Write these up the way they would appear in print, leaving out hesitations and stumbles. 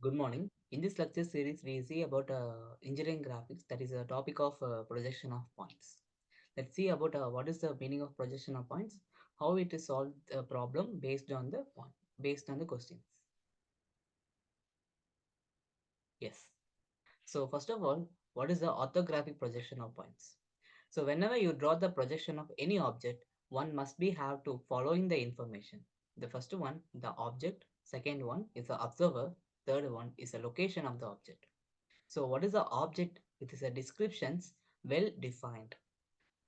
Good morning. In this lecture series, we see about engineering graphics. That is a topic of projection of points. Let's see about what is the meaning of projection of points, how it is solved a problem based on the point, based on the questions. Yes. So first of all, what is the orthographic projection of points? So whenever you draw the projection of any object, one must be have to following the information. The first one, the object. Second one is the observer. Third one is the location of the object. So what is the object? It is a descriptions well defined.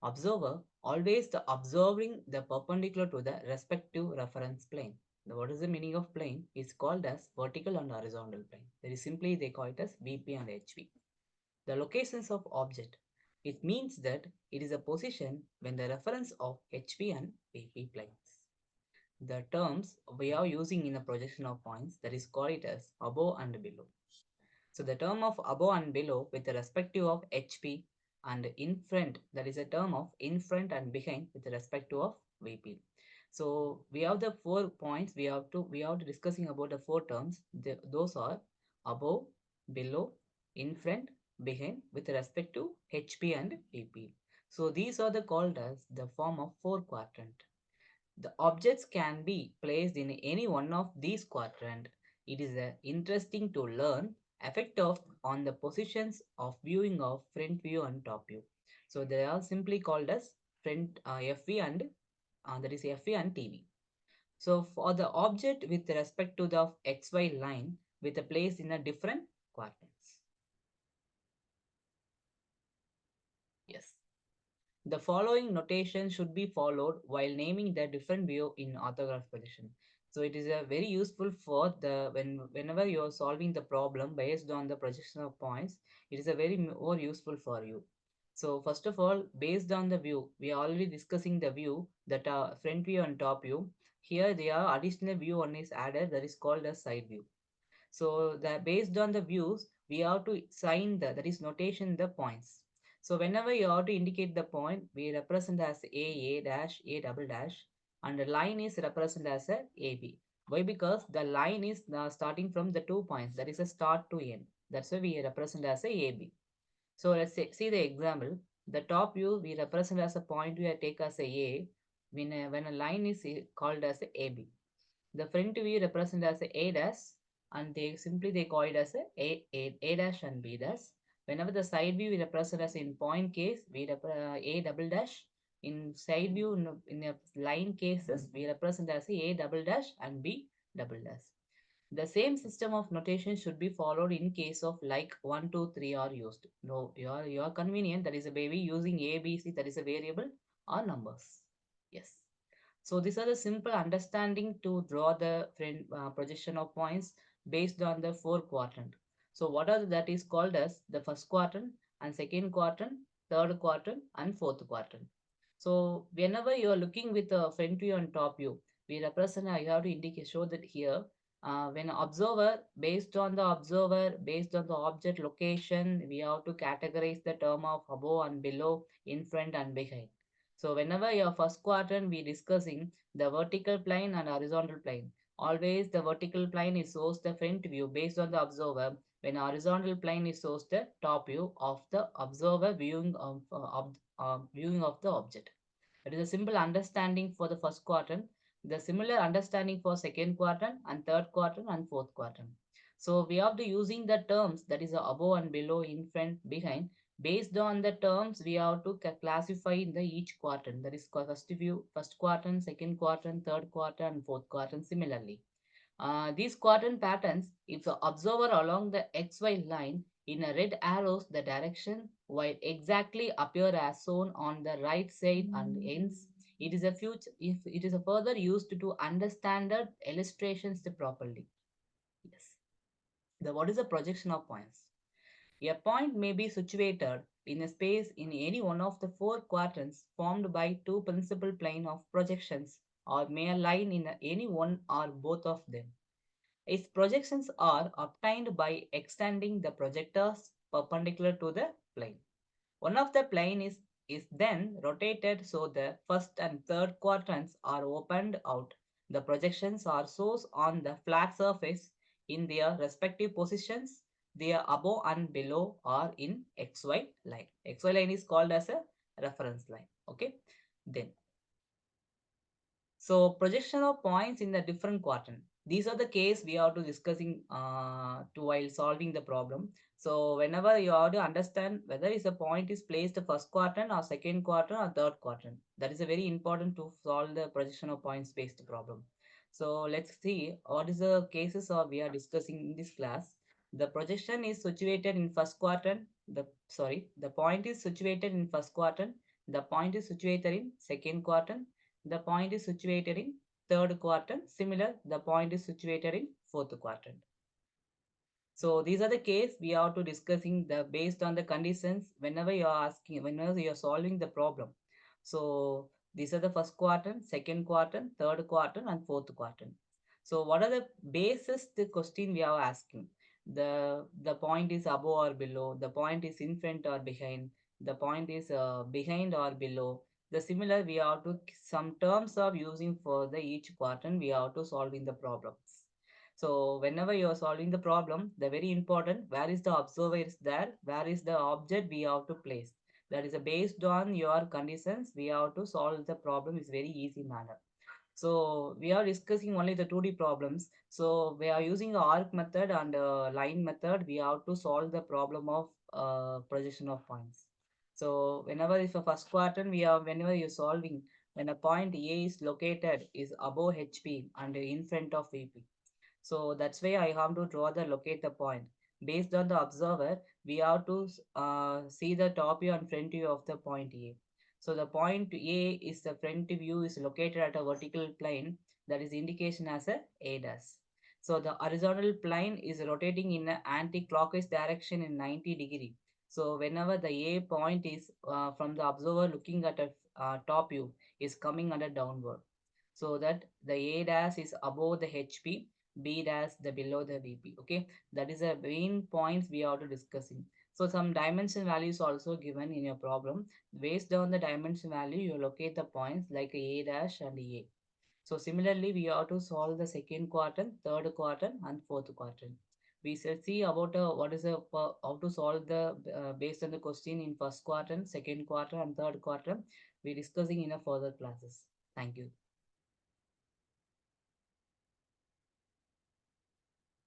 Observer, always the observing the perpendicular to the respective reference plane. Now, what is the meaning of plane? It's called as vertical and horizontal plane. Very simply they call it as VP and HV. The locations of object. It means that it is a position when the reference of HV and VP planes. The terms we are using in a projection of points that is called it as above and below. So the term of above and below with the respective of HP and in front, that is a term of in front and behind with the respective of VP. So we have the 4 points we have to discussing about the four terms. Those are above, below, in front, behind with respect to HP and VP. So these are the called as the form of four quadrant. The objects can be placed in any one of these quadrants. It is interesting to learn effect of on the positions of viewing of front view and top view. So they are simply called as front FV and that is FV and TV. So for the object with respect to the XY line with a place in a different quadrants. Yes. The following notation should be followed while naming the different view in orthograph position. So it is a very useful for the whenever you are solving the problem based on the projection of points, it is a very more useful for you. So first of all, based on the view, we are already discussing the view that are front view and top view. Here they are additional view one is added that is called as side view. So that based on the views, we have to sign the that is notation the points. So whenever you have to indicate the point, we represent as A dash, A double dash, and the line is represented as a AB. Why? Because the line is starting from the 2 points. That is a start to end. That's why we represent as a AB. So let's see the example. The top view we represent as a point we take as a when a line is called as a AB. The front view represent as a dash and they call it as a dash and B dash. Whenever the side view we represent as in point case, A double dash. In side view, in the line cases, we represent as A double dash and B double dash. The same system of notation should be followed in case of like 1, 2, 3 are used. No, you are convenient. That is a baby using A, B, C. That is a variable or numbers. Yes. So these are the simple understanding to draw the projection of points based on the four quadrant. So what are that is called as the first quadrant and second quadrant, third quadrant and fourth quadrant. So whenever you are looking with the front view and top view, we represent, I have to indicate, show that here, when observer, based on the object location, we have to categorize the term of above and below, in front and behind. So whenever your first quadrant we discussing the vertical plane and horizontal plane. Always the vertical plane is shows the front view based on the observer, when horizontal plane is shows the top view of the observer viewing of the object. It is a simple understanding for the first quadrant, the similar understanding for second quadrant and third quadrant and fourth quadrant. So we have to using the terms that is above and below, in front, behind. Based on the terms, we have to classify in the each quadrant. That is first view, first quadrant, second quadrant, third quadrant, and fourth quadrant similarly. These quadrant patterns, if the observer along the XY line in a red arrows the direction while exactly appear as shown on the right side and ends, it is a future if it is a further used to understand the illustrations properly. Yes. The what is the projection of points? A point may be situated in a space in any one of the four quadrants formed by two principal plane of projections or may align in any one or both of them. Its projections are obtained by extending the projectors perpendicular to the plane. One of the plane is then rotated so the first and third quadrants are opened out. The projections are shown on the flat surface in their respective positions. They are above and below or in XY line. XY line is called as a reference line. Okay. Then so projection of points in the different quadrant. These are the case we are to discussing to while solving the problem. So whenever you have to understand whether is a point is placed the first quadrant or second quadrant or third quadrant. That is a very important to solve the projection of points based problem. So let's see what is the cases of we are discussing in this class. The projection is situated in first quadrant. The point is situated in first quadrant. The point is situated in second quadrant. The point is situated in third quadrant. Similar, the point is situated in fourth quadrant. So these are the case we are to discussing the based on the conditions whenever you are solving the problem. So these are the first quadrant, second quadrant, third quadrant, and fourth quadrant. So what are the basis the question we are asking? The point is above or below. The point is in front or behind. The point is behind or below. The similar we have to some terms of using for the each quadrant we have to solving the problems. So whenever you are solving the problem, the very important where is the observer is there, where is the object we have to place. That is based on your conditions. We have to solve the problem is very easy manner. So we are discussing only the 2D problems. So we are using the arc method and line method. We have to solve the problem of projection of points. So whenever if a first quadrant we are whenever you're solving when a point A is located is above HP and in front of VP. So that's why I have to draw the locate the point. Based on the observer, we have to see the top view and front view of the point A. So the point A is the front view is located at a vertical plane that is indication as a A dash. So the horizontal plane is rotating in an anti-clockwise direction in 90 degree. So whenever the A point is from the observer looking at a top view is coming under downward. So that the A dash is above the HP, B dash the below the VP. Okay, that is the main points we are to discussing. So some dimension values also given in your problem. Based on the dimension value, you locate the points like A dash and A. So similarly, we have to solve the second quadrant, third quadrant, and fourth quadrant. We shall see about what is how to solve the based on the question in first quadrant, second quadrant, and third quadrant. We discussing in a further classes. Thank you.